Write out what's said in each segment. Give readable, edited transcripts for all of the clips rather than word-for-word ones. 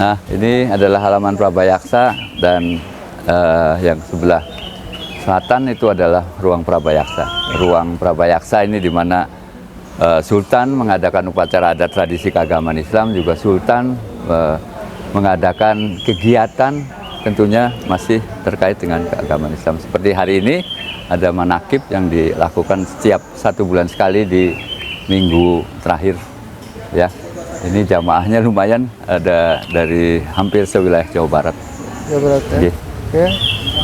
Nah, ini adalah halaman Prabayaksa dan yang sebelah selatan itu adalah ruang Prabayaksa. Ruang Prabayaksa ini di mana Sultan mengadakan upacara adat tradisi keagamaan Islam, juga Sultan mengadakan kegiatan tentunya masih terkait dengan keagamaan Islam. Seperti hari ini ada manakib yang dilakukan setiap 1 bulan sekali di minggu terakhir, ya. Ini jamaahnya lumayan, ada dari hampir sewilayah Jawa Barat. Jawa Barat ya. Ya.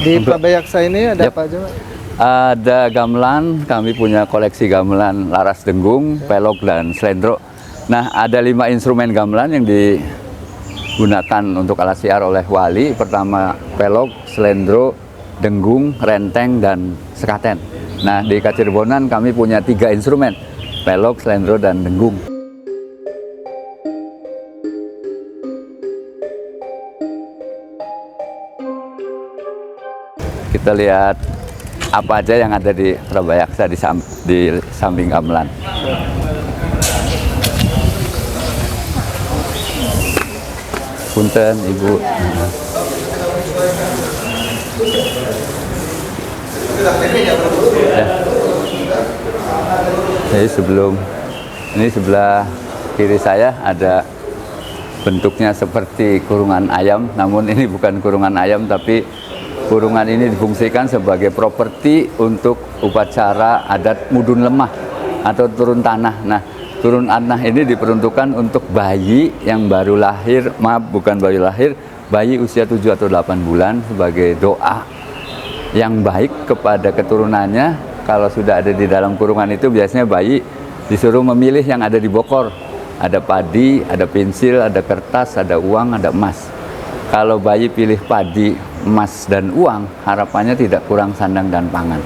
Di Prabayaksa ini ada apa aja, Pak? Ada gamelan, kami punya koleksi gamelan laras dengung, pelok, dan slendro. Nah, ada 5 instrumen gamelan yang digunakan untuk alat siar oleh wali. Pertama pelok, slendro, dengung, renteng, dan sekaten. Nah, di Kacirbonan kami punya 3 instrumen, pelok, slendro, dan dengung. Kita lihat apa aja yang ada di Prabayaksa di samping gamelan. Punten, Ibu. Ya. Jadi ini sebelah kiri saya ada bentuknya seperti kurungan ayam, namun ini bukan kurungan ayam, tapi kurungan ini difungsikan sebagai properti untuk upacara adat mudun lemah atau turun tanah. Nah, turun tanah ini diperuntukkan untuk bayi yang baru lahir, bukan bayi lahir, bayi usia 7 atau 8 bulan, sebagai doa yang baik kepada keturunannya. Kalau sudah ada di dalam kurungan itu, biasanya bayi disuruh memilih yang ada di bokor. Ada padi, ada pensil, ada kertas, ada uang, ada emas. Kalau bayi pilih padi, emas, dan uang, harapannya tidak kurang sandang dan pangan.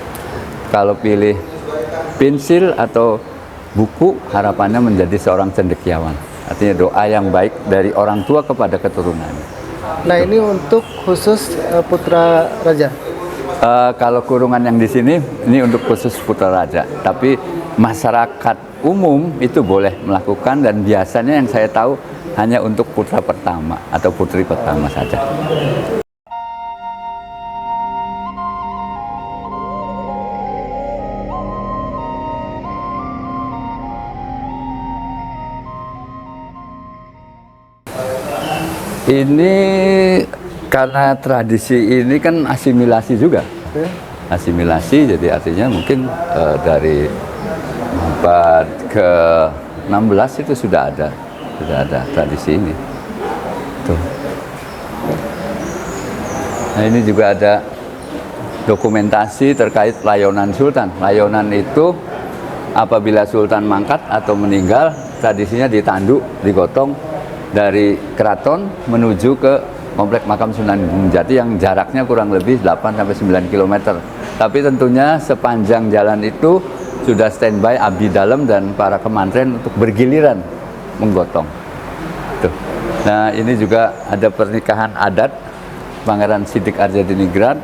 Kalau pilih pensil atau buku, harapannya menjadi seorang cendekiawan. Artinya doa yang baik dari orang tua kepada keturunan. Nah, ini untuk khusus putra raja. Kalau kurungan yang di sini, ini untuk khusus putra raja. Tapi masyarakat umum itu boleh melakukan, dan biasanya yang saya tahu hanya untuk putra pertama atau putri pertama saja. Ini karena tradisi ini kan asimilasi juga. Asimilasi, jadi artinya mungkin dari abad ke-16 itu sudah ada tradisi ini. Tuh. Nah, ini juga ada dokumentasi terkait layonan Sultan. Layonan itu apabila Sultan mangkat atau meninggal, tradisinya ditanduk, digotong dari keraton menuju ke komplek makam Sunan Gunung Jati yang jaraknya kurang lebih 8-9 km. Tapi tentunya sepanjang jalan itu sudah standby abdi dalam dan para kemantren untuk bergiliran menggotong. Tuh. Nah, ini juga ada pernikahan adat Pangeran Siddik Arjadiningrat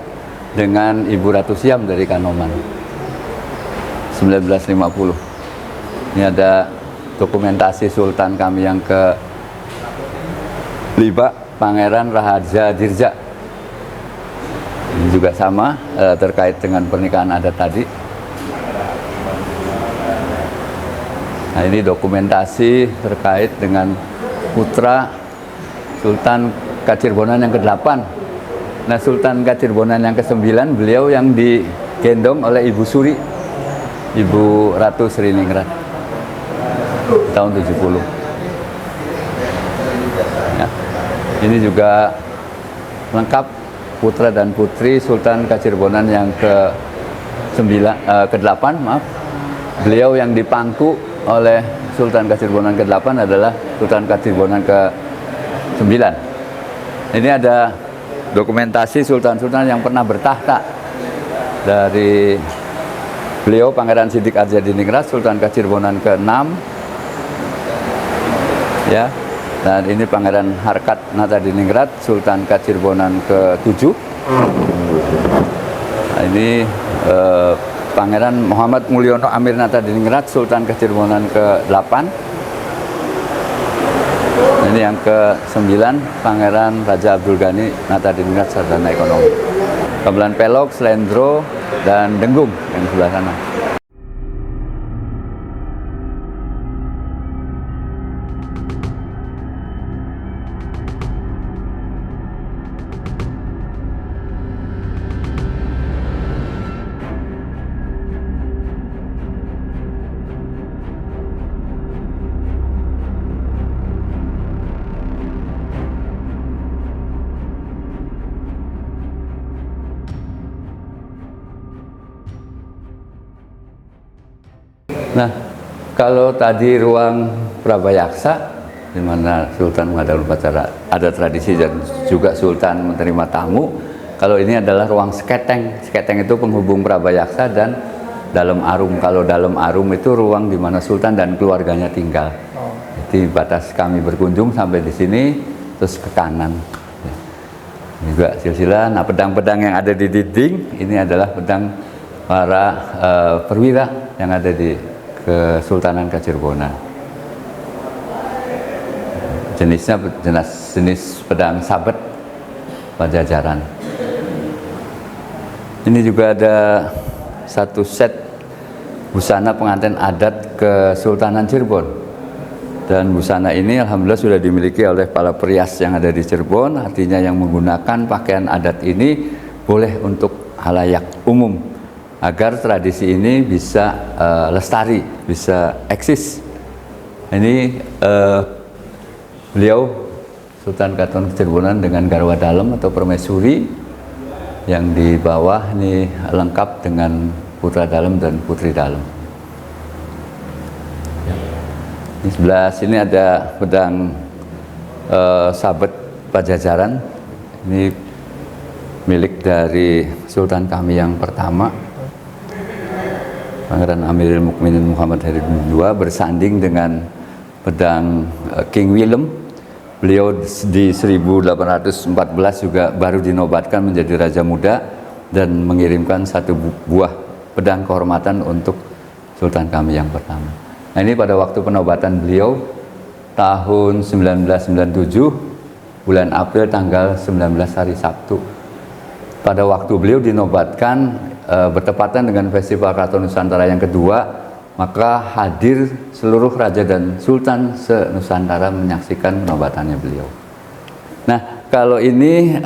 dengan Ibu Ratu Siam dari Kanoman 1950. Ini ada dokumentasi Sultan kami yang ke-5, Pangeran Raharja Dirja. Ini juga sama terkait dengan pernikahan adat tadi. Nah, ini dokumentasi terkait dengan putra Sultan Kacirbonan yang ke-8. Nah, Sultan Kacirbonan yang ke-9, beliau yang digendong oleh Ibu Suri, Ibu Ratu Sriningrat, tahun 70. Ya. Ini juga lengkap putra dan putri Sultan Kacirbonan yang ke-8, maaf. Beliau yang dipangku oleh Sultan Kacirbonan ke-8 adalah Sultan Kacirbonan ke-9. Ini ada dokumentasi sultan-sultan yang pernah bertahta. Dari beliau Pangeran Siddik Arjadiningrat, Sultan Kacirbonan ke-6. Ya. Dan ini Pangeran Harkat Natadiningrat, Sultan Kacirbonan ke-7. Nah, ini Pangeran Muhammad Mulyono Amir Natadiningrat, Sultan Kacirbonan ke-8. Ini Ini yang ke-9, Pangeran Raja Abdul Ghani Natadiningrat Sarjana Ekonomi. Gamelan Pelok, Slendro, dan Dengung yang sebelah sana. Nah, kalau tadi ruang Prabayaksa, di mana Sultan mengadakan upacara, ada tradisi dan juga Sultan menerima tamu. Kalau ini adalah ruang sketeng. Sketeng itu penghubung Prabayaksa dan Dalam Arum. Kalau Dalam Arum itu ruang di mana Sultan dan keluarganya tinggal. Jadi batas kami berkunjung sampai di sini, terus ke kanan. Ini juga silsilah. Nah, pedang-pedang yang ada di dinding ini adalah pedang para perwira yang ada di Kesultanan Kacirbonan. Jenisnya jenis pedang sabet Pajajaran. Ini juga ada satu set busana pengantin adat Kesultanan Cirebon. Dan busana ini alhamdulillah sudah dimiliki oleh para perias yang ada di Cirebon. Artinya yang menggunakan pakaian adat ini boleh untuk halayak umum, agar tradisi ini bisa lestari, bisa eksis. Ini beliau Sultan Katuan Kacirbonan dengan garwa dalem atau permaisuri, yang di bawah ini lengkap dengan putra dalem dan putri dalem. Di sebelah sini ada pedang sabet Pajajaran. Ini milik dari Sultan kami yang pertama, Pangeran Amirul Mukminin Muhammad Haribin II, bersanding dengan pedang King Willem. Beliau di 1814 juga baru dinobatkan menjadi Raja Muda dan mengirimkan satu buah pedang kehormatan untuk Sultan kami yang pertama. Nah, ini pada waktu penobatan beliau tahun 1997 bulan April tanggal 19 hari Sabtu. Pada waktu beliau dinobatkan bertepatan dengan Festival Keraton Nusantara yang kedua, maka hadir seluruh raja dan sultan se-Nusantara menyaksikan penobatannya beliau. Nah, kalau ini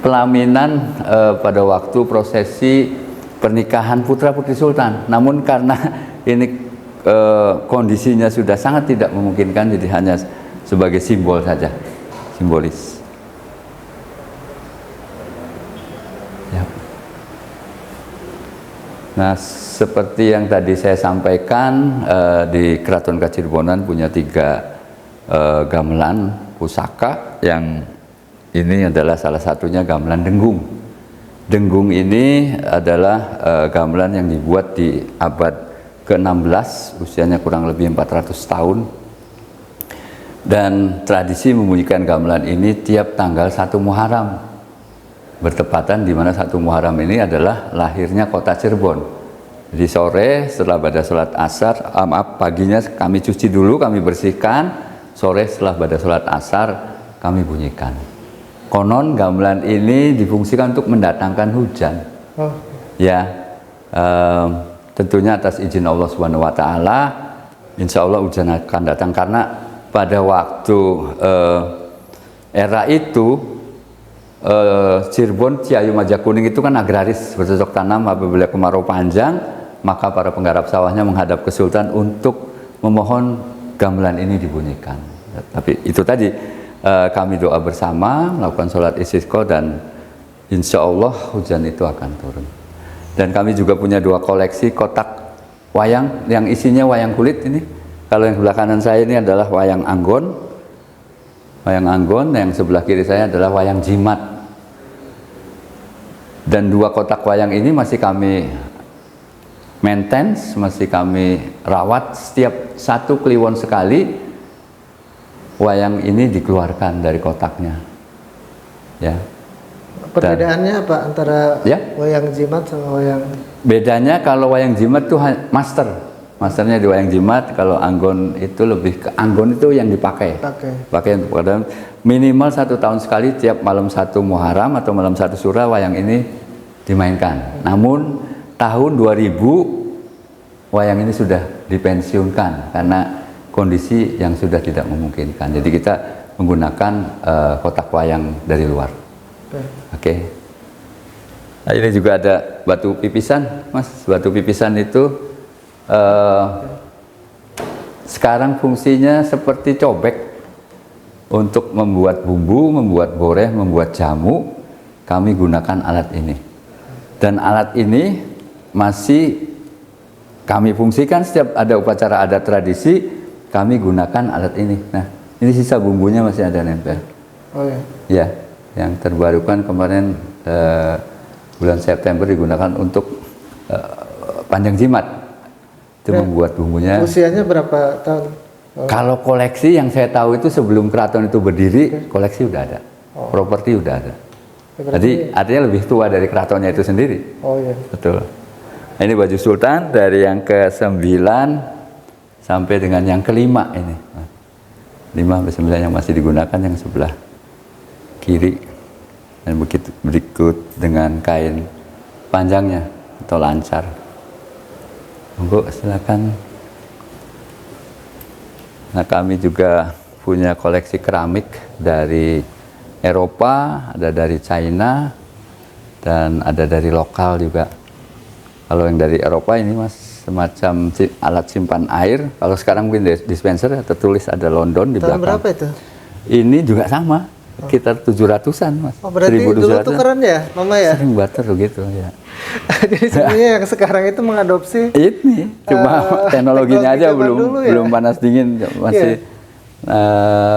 pelaminan pada waktu prosesi pernikahan putra-putri sultan. Namun karena ini kondisinya sudah sangat tidak memungkinkan, jadi hanya sebagai simbol saja, simbolis. Nah, seperti yang tadi saya sampaikan, di Keraton Kacirbonan punya 3 gamelan pusaka, yang ini adalah salah satunya gamelan Dengung. Dengung ini adalah gamelan yang dibuat di abad ke-16, usianya kurang lebih 400 tahun. Dan tradisi membunyikan gamelan ini tiap tanggal 1 Muharram. Bertepatan di mana 1 Muharram ini adalah lahirnya kota Cirebon. Jadi sore setelah pada sholat asar, paginya kami cuci dulu, kami bersihkan. Sore setelah pada sholat asar kami bunyikan. Konon gamelan ini difungsikan untuk mendatangkan hujan. Ya, tentunya atas izin Allah Subhanahu Wa Taala. Insya Allah hujan akan datang, karena pada waktu era itu Cirebon, Ciayu, Majakuning itu kan agraris, bercocok tanam. Apabila kemarau panjang, maka para penggarap sawahnya menghadap ke Sultan untuk memohon gamelan ini dibunyikan. Tapi itu tadi, kami doa bersama, melakukan sholat istisqa, dan insya Allah hujan itu akan turun. Dan kami juga punya 2 koleksi kotak wayang yang isinya wayang kulit ini. Kalau yang sebelah kanan saya ini adalah wayang Anggon. Wayang Anggon, yang sebelah kiri saya adalah wayang Jimat. Dan 2 kotak wayang ini masih kami maintenance, masih kami rawat. Setiap 1 kliwon sekali wayang ini dikeluarkan dari kotaknya. Ya. Perbedaannya apa antara wayang Jimat sama wayang? Bedanya kalau wayang Jimat itu masternya di wayang jimat. Kalau anggon itu lebih ke anggon itu yang dipakai. Pakai untuk pegadaian. Minimal 1 tahun sekali tiap malam 1 Muharram atau malam 1 Suro wayang ini dimainkan. Namun tahun 2000 wayang ini sudah dipensiunkan karena kondisi yang sudah tidak memungkinkan. Jadi kita menggunakan kotak wayang dari luar. Oke. Nah, ini juga ada batu pipisan, Mas. Batu pipisan itu sekarang fungsinya seperti cobek untuk membuat bumbu, membuat goreh, membuat jamu. Kami gunakan alat ini. Dan alat ini masih kami fungsikan setiap ada upacara adat tradisi, kami gunakan alat ini. Nah, ini sisa bumbunya masih ada nempel. Oh ya. Ya, yang terbarukan kemarin bulan September digunakan untuk panjang jimat. Itu membuat bumbunya. Usianya berapa tahun? Kalau koleksi yang saya tahu itu sebelum keraton itu berdiri, koleksi udah ada. Properti udah ada. Jadi artinya lebih tua dari keratonnya itu sendiri. Oh iya. Betul. Ini baju sultan dari yang ke-9 sampai dengan yang ke-5 ini. 5 sampai 9 yang masih digunakan yang sebelah kiri. Dan begitu berikut dengan kain panjangnya atau lancar. Monggo silakan. Nah, kami juga punya koleksi keramik dari Eropa, ada dari China, dan ada dari lokal juga. Kalau yang dari Eropa ini, Mas, semacam alat simpan air. Kalau sekarang mungkin dispenser, tertulis ada London di belakang. Tahun berapa itu? Ini juga sama, sekitar 700-an, Mas. Oh, berarti dulu tukeran ya, Mama ya? Sering barter gitu, ya. Jadi sebenarnya yang sekarang itu mengadopsi ini cuma teknologinya aja belum panas dingin, masih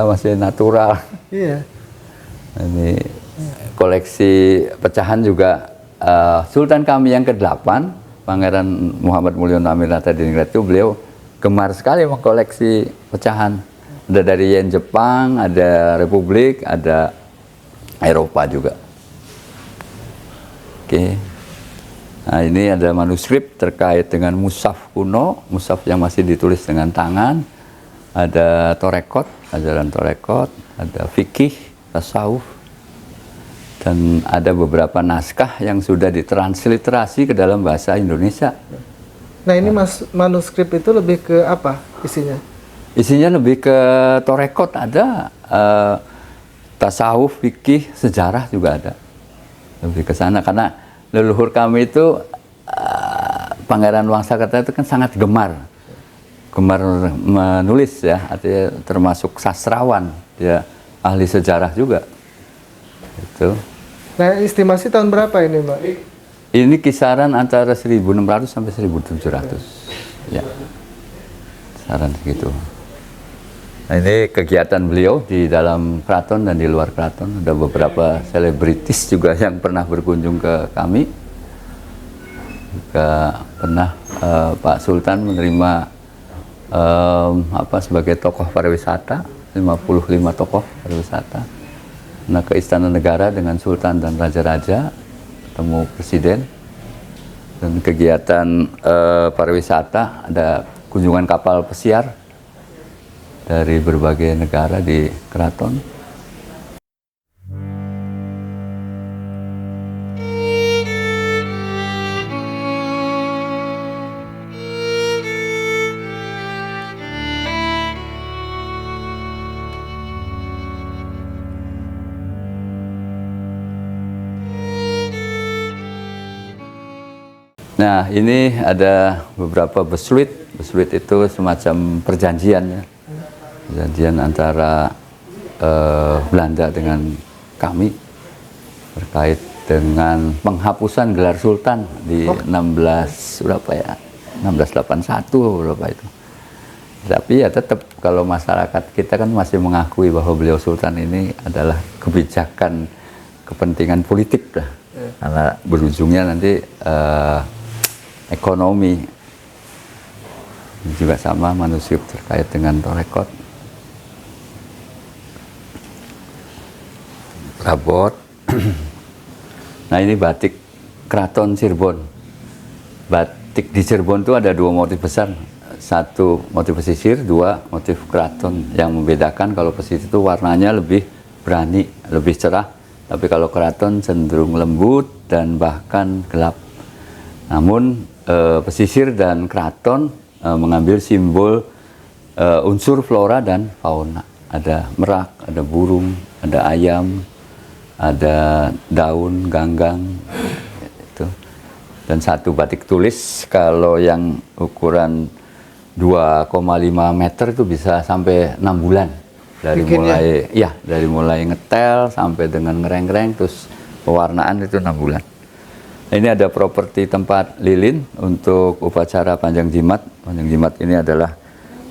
masih natural. Iya. Ini koleksi pecahan juga Sultan kami yang ke-8, Pangeran Muhammad Mulyono Amirata Diningrat itu beliau gemar sekali mengkoleksi pecahan. Ada dari yen Jepang, ada Republik, ada Eropa juga. Oke. Nah, ini ada manuskrip terkait dengan mushaf kuno, mushaf yang masih ditulis dengan tangan. Ada torekot, ajaran torekot, ada fikih, tasawuf, dan ada beberapa naskah yang sudah ditransliterasi ke dalam bahasa Indonesia. Nah, ini manuskrip itu lebih ke apa isinya? Isinya lebih ke torekot ada, tasawuf, fikih, sejarah juga ada. Lebih ke sana karena leluhur kami itu Pangeran Wangsakerta itu kan sangat gemar menulis ya, artinya termasuk sastrawan, dia ahli sejarah juga. Itu. Nah, estimasi tahun berapa ini, Mbak? Ini kisaran antara 1.600 sampai 1.700. Ya. Kisaran segitu. Nah, ini kegiatan beliau di dalam keraton dan di luar keraton. Ada beberapa selebritis juga yang pernah berkunjung ke kami. Juga pernah Pak Sultan menerima sebagai tokoh pariwisata, 55 tokoh pariwisata. Nah, ke Istana Negara dengan Sultan dan Raja-Raja, ketemu Presiden. Dan kegiatan pariwisata, ada kunjungan kapal pesiar dari berbagai negara di keraton. Nah, ini ada beberapa besluit. Besluit itu semacam perjanjian ya. Perjanjian antara Belanda dengan kami terkait dengan penghapusan gelar sultan di 1681 berapa itu. Tapi ya tetap kalau masyarakat kita kan masih mengakui bahwa beliau sultan ini adalah kebijakan kepentingan politik lah. Karena berujungnya nanti ekonomi. Juga sama manuskrip terkait dengan torekot. Rabot. Nah, ini batik keraton Cirebon. Batik di Cirebon itu ada 2 motif besar. satu motif pesisir, dua motif keraton. Yang membedakan kalau pesisir itu warnanya lebih berani, lebih cerah, tapi kalau keraton cenderung lembut dan bahkan gelap. Namun pesisir dan keraton mengambil simbol unsur flora dan fauna. Ada merak, ada burung, ada ayam, ada daun, ganggang, itu. Dan satu batik tulis kalau yang ukuran 2,5 meter itu bisa sampai 6 bulan. Dari mulai ngetel sampai dengan ngereng-ngereng, terus pewarnaan itu 6 bulan. Ini ada properti tempat lilin untuk upacara Panjang Jimat. Panjang Jimat ini adalah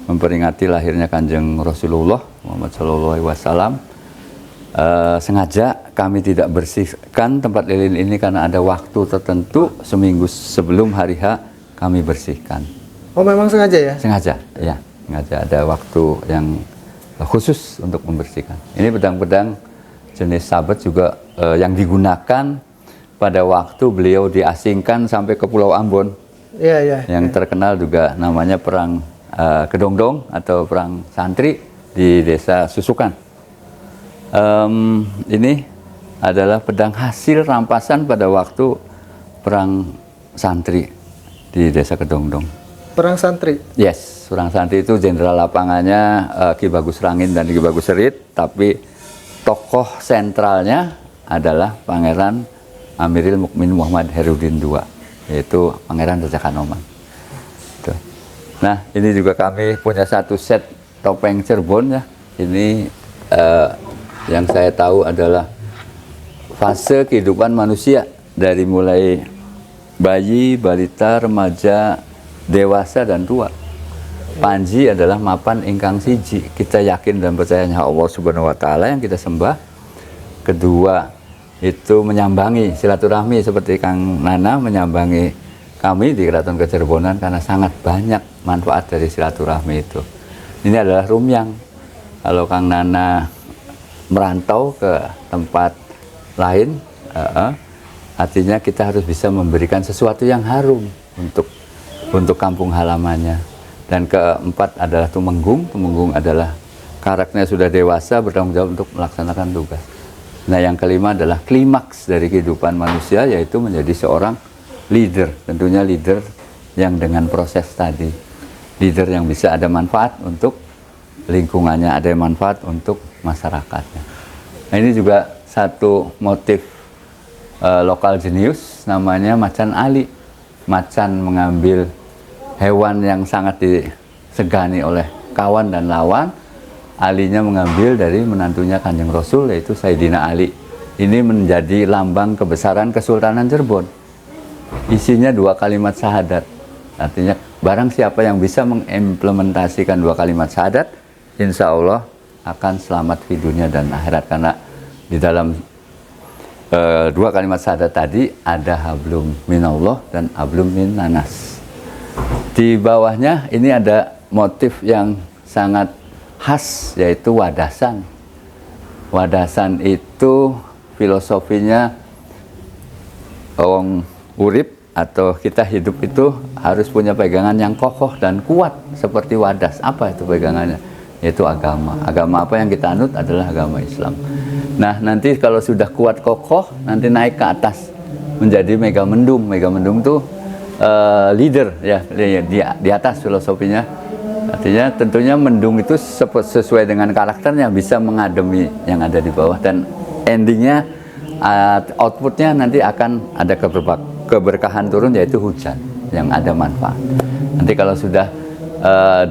memperingati lahirnya Kanjeng Rasulullah Muhammad SAW. Sengaja kami tidak bersihkan tempat lilin ini karena ada waktu tertentu seminggu sebelum hari H kami bersihkan. Oh, memang sengaja ya? Sengaja, ya. Sengaja ada waktu yang khusus untuk membersihkan. Ini pedang-pedang jenis sabet juga yang digunakan pada waktu beliau diasingkan sampai ke Pulau Ambon. Yang terkenal juga namanya Perang Kedongdong atau Perang Santri di Desa Susukan. Ini adalah pedang hasil rampasan pada waktu Perang Santri di Desa Kedongdong. Perang Santri? Yes, Perang Santri itu jenderal lapangannya Ki Bagus Rangin dan Ki Bagus Serit, tapi tokoh sentralnya adalah Pangeran Amiril Mukminin Muhammad Herudin II, yaitu Pangeran Raja Kanoman. Tuh. Nah, ini juga kami punya satu set topeng Cirebon ya. Ini yang saya tahu adalah fase kehidupan manusia dari mulai bayi, balita, remaja, dewasa dan tua. Panji adalah mapan ingkang siji. Kita yakin dan percayanya Allah Subhanahu wa taala yang kita sembah. Kedua, itu menyambangi silaturahmi seperti Kang Nana menyambangi kami di Keraton Kecirebonan karena sangat banyak manfaat dari silaturahmi itu. Ini adalah rumyang. Kalau Kang Nana merantau ke tempat lain, artinya kita harus bisa memberikan sesuatu yang harum untuk kampung halamannya. Dan keempat adalah tumenggung. Tumenggung adalah karakternya sudah dewasa, bertanggung jawab untuk melaksanakan tugas. Nah, yang kelima adalah klimaks dari kehidupan manusia, yaitu menjadi seorang leader. Tentunya leader yang dengan proses tadi. Leader yang bisa ada manfaat untuk lingkungannya, ada manfaat untuk masyarakatnya. Nah, ini juga satu motif lokal jenius, namanya Macan Ali. Macan mengambil hewan yang sangat disegani oleh kawan dan lawan. Alinya mengambil dari menantunya Kanjeng Rasul, yaitu Sayyidina Ali. Ini menjadi lambang kebesaran Kesultanan Cirebon. Isinya 2 kalimat syahadat. Artinya barang siapa yang bisa mengimplementasikan 2 kalimat syahadat, insya Allah akan selamat di dunia dan akhirat. Karena di dalam 2 kalimat syahadat tadi ada hablum minallah dan hablum minannas. Di bawahnya ini ada motif yang sangat khas, yaitu wadasan. Wadasan itu filosofinya wong urip atau kita hidup itu harus punya pegangan yang kokoh dan kuat seperti wadas. Apa itu pegangannya? Yaitu agama. Agama apa yang kita anut adalah agama Islam. Nah, nanti kalau sudah kuat kokoh, nanti naik ke atas menjadi megamendung. Megamendung itu leader ya, di atas filosofinya. Artinya tentunya mendung itu sesuai dengan karakternya bisa mengademi yang ada di bawah, dan endingnya outputnya nanti akan ada keberkahan turun, yaitu hujan yang ada manfaat. Nanti kalau sudah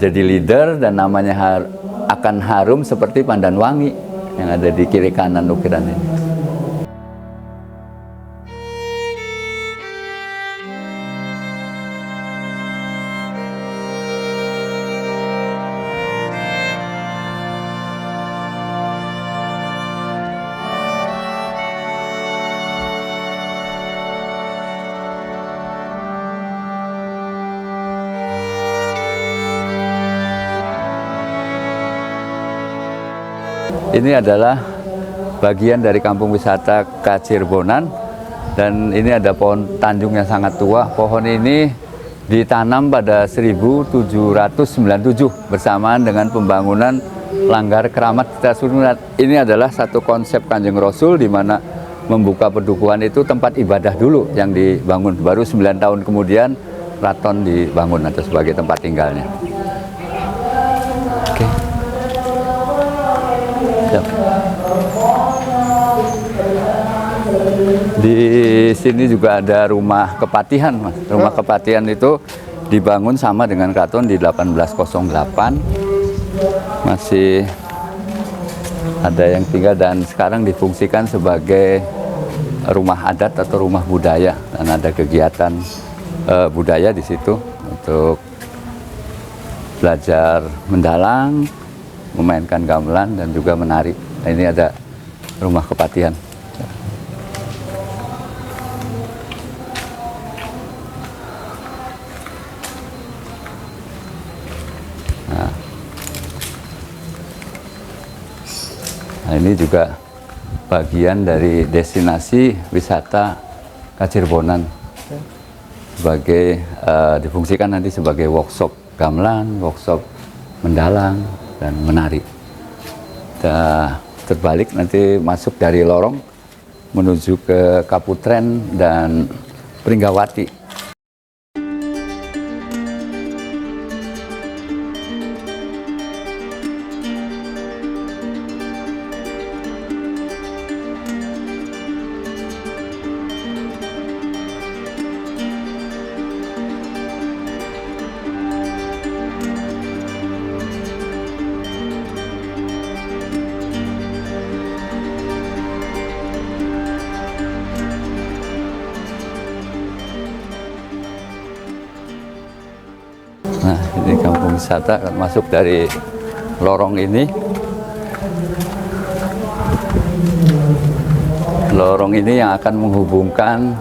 jadi leader dan namanya akan harum seperti pandan wangi yang ada di kiri kanan ukiran ini. Ini adalah bagian dari kampung wisata Kacirbonan, dan ini ada pohon tanjung yang sangat tua. Pohon ini ditanam pada 1797 bersamaan dengan pembangunan Langgar Keramat Tirta Sumirat. Ini adalah satu konsep Kanjeng Rasul di mana membuka Pedukuhan itu tempat ibadah dulu yang dibangun. Baru 9 tahun kemudian keraton dibangun atau sebagai tempat tinggalnya. Oke. Siap. Di sini juga ada rumah kepatihan, Mas. Rumah kepatihan itu dibangun sama dengan keraton di 1808. Masih ada yang tinggal dan sekarang difungsikan sebagai rumah adat atau rumah budaya, dan ada kegiatan budaya di situ untuk belajar mendalang, memainkan gamelan dan juga menari. Nah, ini ada rumah kepatihan. Nah, ini juga bagian dari destinasi wisata Kacirbonan, sebagai difungsikan nanti sebagai workshop gamelan, workshop mendalang dan menari. Kita terbalik nanti masuk dari lorong menuju ke Kaputren dan Pringgawati. Nah, ini kampung wisata masuk dari lorong ini. Lorong ini yang akan menghubungkan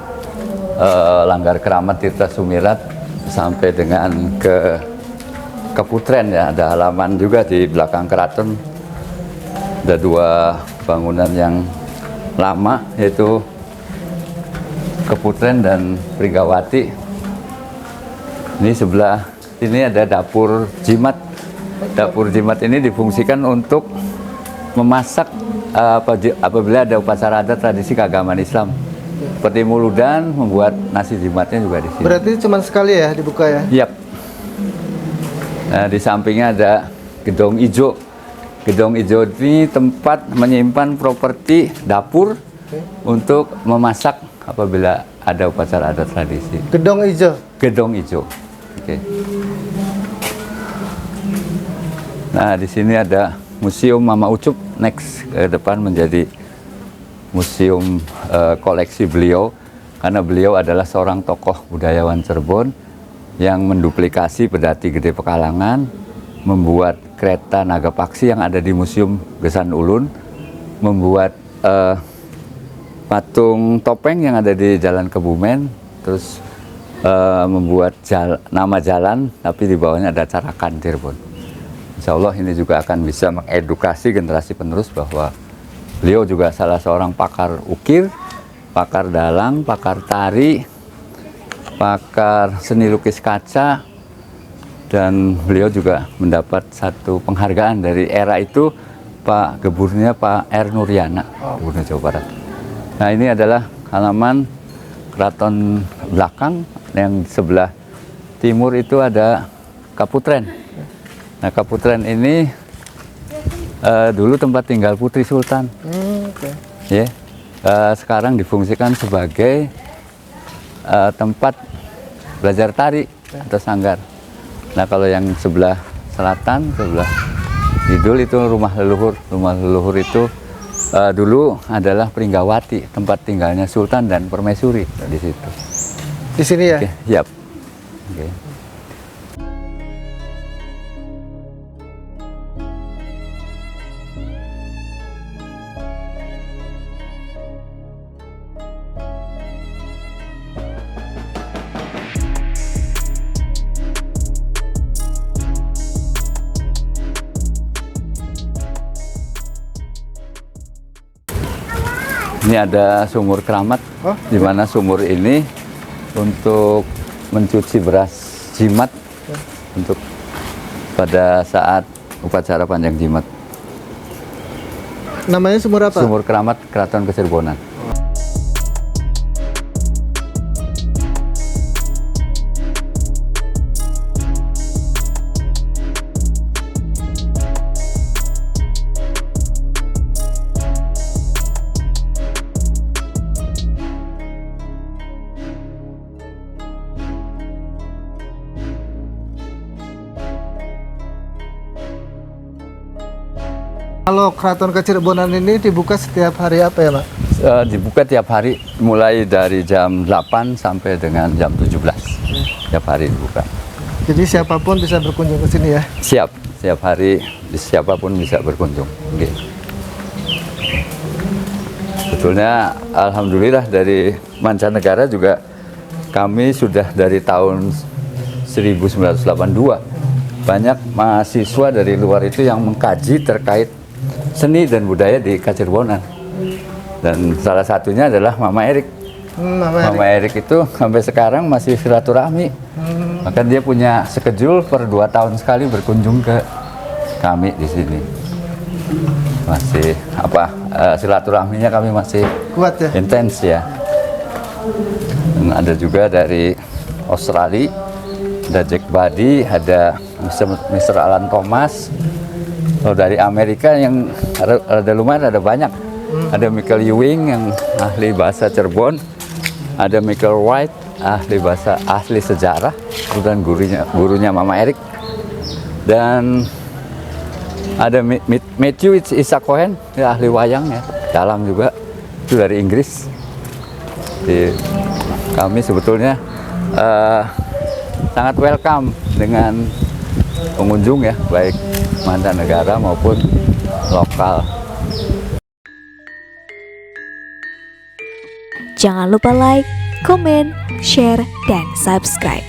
Langgar Keramat Tirta Sumirat sampai dengan ke Kaputren ya. Ada halaman juga di belakang keraton. Ada 2 bangunan yang lama, yaitu Kaputren dan Pringgawati. Ini sebelah ini ada dapur jimat. Dapur jimat ini difungsikan untuk memasak apabila ada upacara adat tradisi keagamaan Islam. Seperti muludan, membuat nasi jimatnya juga di sini. Berarti cuma sekali ya dibuka ya? Yap. Nah, di sampingnya ada gedung ijo. Gedung ijo ini tempat menyimpan properti dapur untuk memasak apabila ada upacara adat tradisi. Gedung hijau? Gedung ijo. Oke. Nah, di sini ada Museum Mama Ucup. Next ke depan menjadi museum koleksi beliau, karena beliau adalah seorang tokoh budayawan Cirebon yang menduplikasi Pedati Gede Pekalongan, membuat kereta Nagapaksi yang ada di Museum Gesan Ulun, membuat patung topeng yang ada di Jalan Kebumen, terus membuat nama jalan tapi di bawahnya ada Carakan Cirebon. Insya Allah ini juga akan bisa mengedukasi generasi penerus bahwa beliau juga salah seorang pakar ukir, pakar dalang, pakar tari, pakar seni lukis kaca, dan beliau juga mendapat satu penghargaan dari era itu, Pak Gubernurnya Pak R. Nuryana, Gubernur Jawa Barat. Nah, ini adalah halaman keraton belakang. Yang sebelah timur itu ada Kaputren. Nah, Kaputren ini dulu tempat tinggal Putri Sultan. Ya, sekarang difungsikan sebagai tempat belajar tari atau sanggar. Nah, kalau yang sebelah selatan, sebelah kidul itu rumah leluhur. Rumah leluhur itu dulu adalah Pringgawati, tempat tinggalnya Sultan dan Permaisuri di situ. Di sini ya? Oke, yap. Oke. Ini ada sumur keramat, di mana sumur ini untuk mencuci beras jimat untuk pada saat upacara panjang jimat. Namanya sumur apa? Sumur Keramat Keraton Kacirebonan. Kalau Keraton Kacirebonan ini dibuka setiap hari apa ya, Pak? Dibuka tiap hari mulai dari jam 8 sampai dengan jam 17. Tiap hari dibuka. Jadi siapapun bisa berkunjung ke sini ya? Siap, setiap hari siapapun bisa berkunjung. Oke. Sebetulnya alhamdulillah dari mancanegara juga kami sudah dari tahun 1982 banyak mahasiswa dari luar itu yang mengkaji terkait seni dan budaya di Kacirebonan. Dan salah satunya adalah Mama Erik. Mama Erik itu sampai sekarang masih silaturahmi. Maka dia punya schedule per 2 tahun sekali berkunjung ke kami di sini. Masih silaturahminya kami masih Kuat ya? intens ya. Dan ada juga dari Australia, ada Jack Buddy, ada Mr. Alan Thomas. Kalau dari Amerika yang ada lumayan, ada banyak. Ada Michael Ewing yang ahli bahasa Cirebon, ada Michael White ahli sejarah, dan gurunya Mama Erik, dan ada Matthew Isaac Cohen, ya, ahli wayang ya, dalang juga, itu dari Inggris. Jadi, kami sebetulnya sangat welcome dengan pengunjung ya, baik mancanegara maupun lokal. Jangan lupa like, komen, share, dan subscribe.